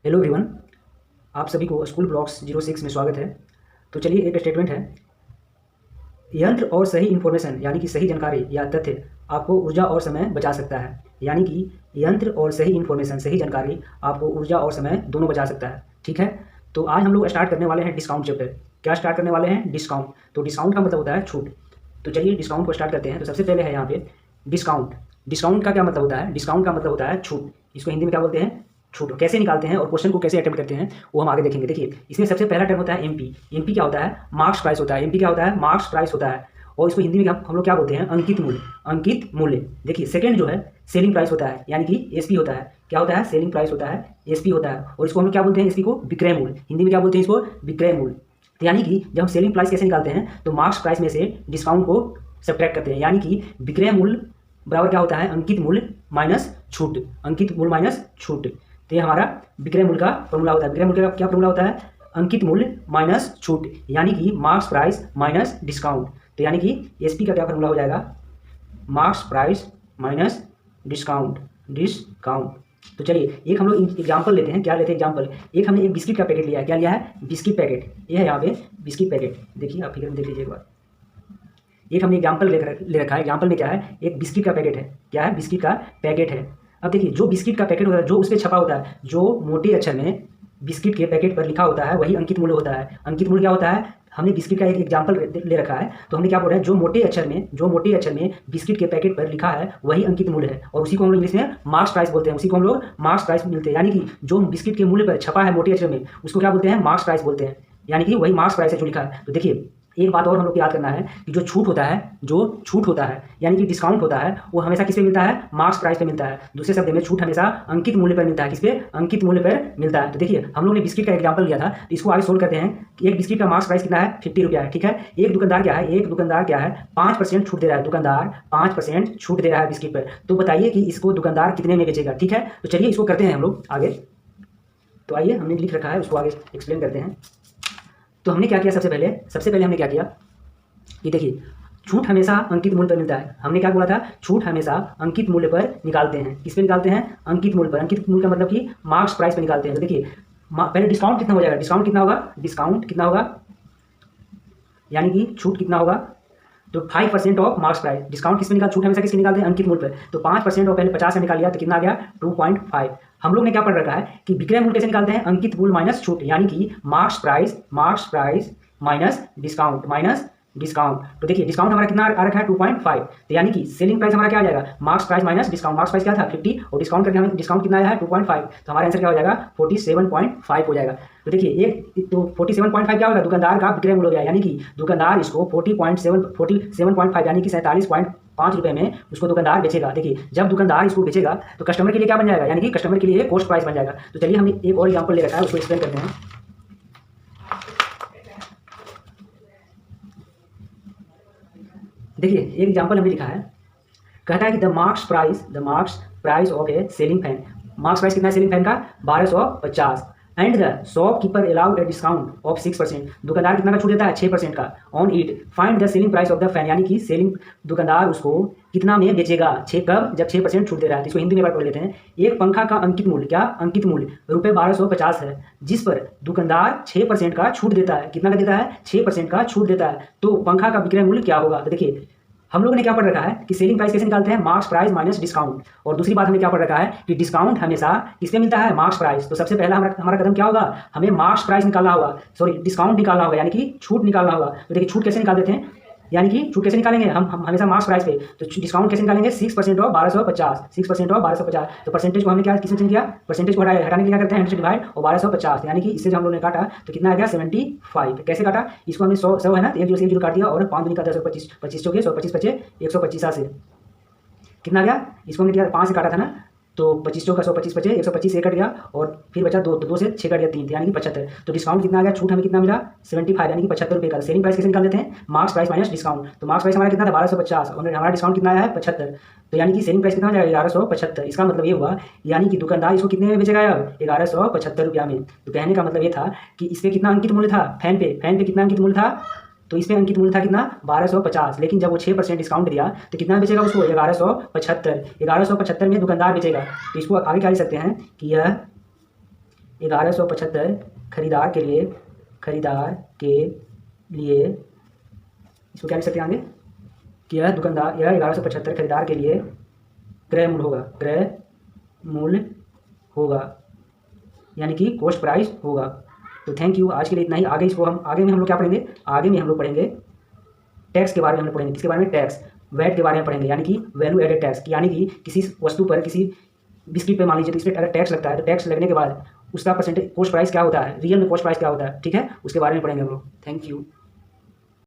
Hello everyone, आप सभी को स्कूल ब्लॉक्स 06 में स्वागत है। तो चलिए, एक स्टेटमेंट है। यंत्र और सही इन्फॉर्मेशन यानी कि सही जानकारी या तथ्य आपको ऊर्जा और समय बचा सकता है। यानी कि यंत्र और सही इन्फॉर्मेशन, सही जानकारी आपको ऊर्जा और समय दोनों बचा सकता है। ठीक है, तो आज हम लोग स्टार्ट करने वाले हैं डिस्काउंट चैप्टर। क्या स्टार्ट करने वाले हैं? डिस्काउंट। तो डिस्काउंट का मतलब होता है छूट। तो चलिए डिस्काउंट को स्टार्ट करते हैं। तो सबसे पहले है यहाँ पे डिस्काउंट। डिस्काउंट का क्या मतलब होता है? डिस्काउंट का मतलब होता है छूट। इसको हिंदी में क्या बोलते हैं? छूट। कैसे निकालते हैं और क्वेश्चन को कैसे अटेम्प्ट करते हैं वो हम आगे देखेंगे। देखिए, इसमें सबसे पहला टर्म होता है एमपी। एमपी क्या होता है? मार्क्स प्राइस होता है। एमपी क्या होता है? मार्क्स प्राइस होता है। और इसको हिंदी में हम लोग क्या बोलते हैं? अंकित मूल्य। अंकित मूल्य। देखिए, सेकंड जो है सेलिंग प्राइस होता है, यानी कि एसपी होता है। क्या होता है? सेलिंग प्राइस होता है, एसपी होता है। और इसको हम लोग क्या बोलते हैं? एसपी को विक्रय मूल्य। हिंदी में क्या बोलते हैं इसको? विक्रय मूल्य। तो यानी कि जब हम सेलिंग प्राइस कैसे निकालते हैं तो मार्क्स प्राइस में से डिस्काउंट को सब्ट्रैक्ट करते हैं। यानी कि विक्रय मूल्य बराबर क्या होता है? अंकित मूल्य माइनस छूट। अंकित मूल्य माइनस छूट। तो ये हमारा विक्रय मूल्य का फॉर्मूला होता है। विक्रय मूल्य का क्या फॉर्मूला होता है? अंकित मूल्य माइनस छूट, यानी कि मार्क्स प्राइस माइनस डिस्काउंट। तो यानी कि एसपी का क्या फॉर्मूला हो जाएगा? Marks price minus discount. Discount. तो चलिए एक हम लोग एग्जाम्पल लेते हैं। क्या लेते हैं एग्जाम्पल? एक हमने एक बिस्किट का पैकेट लिया है। क्या लिया है? Biscuit packet. ये है यहाँ पे बिस्किट पैकेट। देखिए, आप फिगर में देख लीजिए एक बार। एक हमने एग्जाम्पल ले रखा है। एग्जाम्पल में क्या है? एक बिस्किट का पैकेट है। क्या है? बिस्किट का पैकेट है। अब देखिए, जो बिस्किट का पैकेट होता है, जो उस पर छपा होता है, जो मोटे अक्षर में बिस्किट के पैकेट पर लिखा होता है, वही अंकित मूल्य होता है। अंकित मूल्य क्या होता है? हमने बिस्किट का एक एग्जाम्पल ले रखा है, तो हमने क्या बोल रहे हैं? जो मोटे अक्षर में बिस्किट के पैकेट पर लिखा है वही अंकित मूल्य है, और उसी को हम लोग इंग्लिश में मार्क्स प्राइस बोलते हैं। उसी को हम लोग मार्क्स प्राइस मिलते हैं। यानी कि जो बिस्किट के मूल्य पर छपा है मोटे अक्षर में, उसको क्या बोलते हैं? मार्क्स प्राइस बोलते हैं। यानी कि वही मार्क्स प्राइस है जो लिखा है। तो देखिए, एक बात और हम लोग को याद करना है कि जो छूट होता है यानी कि डिस्काउंट होता है, वो हमेशा किस पे मिलता है? मार्क्स प्राइस पे मिलता है। दूसरे शब्द में छूट हमेशा अंकित मूल्य पर मिलता है। किस पे? अंकित मूल्य पर मिलता है। तो देखिए, हम लोग ने बिस्किट का एग्जाम्पल लिया था, तो इसको आगे सोल्व करते हैं कि एक बिस्किट का मार्क्स प्राइस कितना है? 50 रुपया है। ठीक है, एक दुकानदार क्या है? 5% छूट दे रहा है। दुकानदार 5% छूट दे रहा है बिस्किट पर। तो बताइए कि इसको दुकानदार कितने में बेचेगा? ठीक है, तो चलिए इसको करते हैं हम लोग आगे। तो आइए, हमने लिख रखा है, उसको आगे एक्सप्लेन करते हैं। तो हमने क्या किया? सबसे पहले हमने क्या किया कि देखिए, छूट हमेशा अंकित मूल्य पर मिलता है। हमने क्या बोला था? छूट हमेशा अंकित मूल्य पर निकालते हैं। किस पे निकालते हैं? अंकित मूल्य पर। अंकित मूल्य का मतलब कि मार्क्स प्राइस पर निकालते हैं। तो देखिए, पहले डिस्काउंट कितना हो जाएगा? डिस्काउंट कितना होगा? यानी कि छूट कितना होगा? तो 5% ऑफ मार्क्स प्राइस। डिस्काउंट किस पे निकाल? छूट हमेशा किसके निकालते हैं? अंकित मूल्य पर। तो 5% और पहले 50 से निकाल लिया, तो कितना आ गया? 2.5। हम लोग ने क्या पढ़ रखा है कि विक्रय मूल्य कैसे निकालते हैं? अंकित मूल्य माइनस छूट, यानी कि मार्क्स प्राइस माइनस डिस्काउंट। तो देखिए, डिस्काउंट हमारा कितना आ रखा है? 2.5। तो यानी कि सेलिंग प्राइस हमारा क्या आ जाएगा? Marks price minus discount. Marks price क्या था? 50, और डिस्काउंट करके हमें डिस्काउंट कितना आया है? 2.5। तो हमारा आंसर क्या हो जाएगा? 47.5 हो जाएगा। तो देखिए, एक तो 47.5 क्या होगा? दुकानदार का विक्रय मूल्य हो गया, यानी कि दुकानदार इसको 47.5 यानी कि 47.5 रुपये में उसको दुकानदार बेचेगा। देखिए, जब दुकानदार इसको बेचेगा तो कस्टमर के लिए क्या बन जाएगा? यानी कि कस्टमर के लिए कॉस्ट प्राइस बन जाएगा। तो चलिए, हमने एक और एग्जाम्पल ले रखा है, उसको एक्सप्लेन करते हैं। देखिए, एक एग्जाम्पल हमने लिखा है, कहता है कि the marks price of A ceiling fan. Marks price कितना है सेलिंग फैन का? 1250। And the shopkeeper allowed a discount of 6%। दुकानदार कितना का छूट देता है? 6% का। On it find the selling price of the fan, यानी कि सेलिंग दुकानदार उसको कितना में बेचेगा? 6 कब? जब 6% छूट दे रहा है। तो इसको हिंदी में बार पढ़ लेते हैं। एक पंखा का अंकित मूल्य, क्या अंकित मूल्य? रुपये 1250 है, जिस पर दुकानदार 6% का छूट देता है। कितना का देता है? 6% का छूट देता है। तो पंखा का विक्रय मूल्य क्या होगा? तो देखिए, हम लोगों ने क्या पढ़ रखा है कि सेलिंग प्राइस कैसे निकालते हैं? Marks price minus discount. और दूसरी बात हमने क्या पढ़ रखा है कि डिस्काउंट हमेशा किसपे मिलता है? Marks price. तो सबसे पहला हमारा कदम क्या होगा? हमें मार्क्स प्राइस निकालना होगा, सॉरी डिस्काउंट निकालना होगा, यानी कि छूट निकालना होगा। तो देखिए, छूट कैसे निकाल देते हैं? यानी कि छूट कैसे निकालेंगे? हम हमेशा मार्क्स प्राइस पे, तो डिस्काउंट कैसे निकालेंगे? 6% ऑफ 1250। 6% ऑफ 1250। तो परसेंटेज को हमने क्या किसने चेंज किया? परसेंटेज को हटाने के लिए क्या करते हैं? 100 से डिवाइड और 1250, यानी कि इससे जो हम लोगों ने काटा तो कितना आ गया? 75। कैसे काटा? इसको हमने 100 है ना, तो 1 0 से 1 0 काट दिया, और 5 दूनी का 10, 25 25 चौके 100, 25 बचे 125 से कितना आ गया? इसको हमने क्या 5 से काटा था ना, तो 25 चौका 100, 25 बचे 125 से कट गया, और फिर बचा 2, तो 2 से 6 कट गया 3, यानी कि 75। तो डिस्काउंट कितना आ गया? छूट हमें कितना मिला? 75, यानी कि 75 रुपये का। सेलिंग प्राइस कैसे निकाल देते हैं? Marks price minus discount. तो मार्क्स प्राइस हमारा कितना था? 1250, और हमारा डिस्काउंट कितना आया है? 75। तो यानी कि सेलिंग प्राइस कितना हो जाएगा? 1175। इसका मतलब ये हुआ, यानी कि दुकानदार इसको कितने में बेचेगा? अब 1175 रुपया में। तो कहने का मतलब ये था कि इस पर कितना अंकित मूल्य था? फैन पे कितना अंकित मूल्य था? तो इसमें अंकित मूल्य था कितना? 1250। लेकिन जब वो 6% डिस्काउंट दिया तो कितना बेचेगा उसको? 1175। 1175 में दुकानदार बेचेगा। तो इसको आगे क्या लिख सकते हैं कि यह 1175 खरीदार के लिए इसको क्या लिख सकते हैं आगे कि यह 1175 खरीदार के लिए क्रय मूल्य होगा यानी कि कॉस्ट प्राइस होगा। तो थैंक यू, आज के लिए इतना ही। आगे में हम लोग क्या पढ़ेंगे, आगे में हम लोग पढ़ेंगे टैक्स के बारे में। हम लोग पढ़ेंगे किसके बारे में, टैक्स, वैट के बारे में पढ़ेंगे, यानी कि वैल्यू एडेड टैक्स, यानी कि किसी वस्तु पर, किसी बिस्किट पे मान लीजिए तो इस पर अगर टैक्स लगता है तो टैक्स लगने के बाद उसका परसेंटेज कॉस्ट प्राइस क्या होता है, रियल में कॉस्ट प्राइस क्या होता है, ठीक है, उसके बारे में पढ़ेंगे हम लोग। Thank you.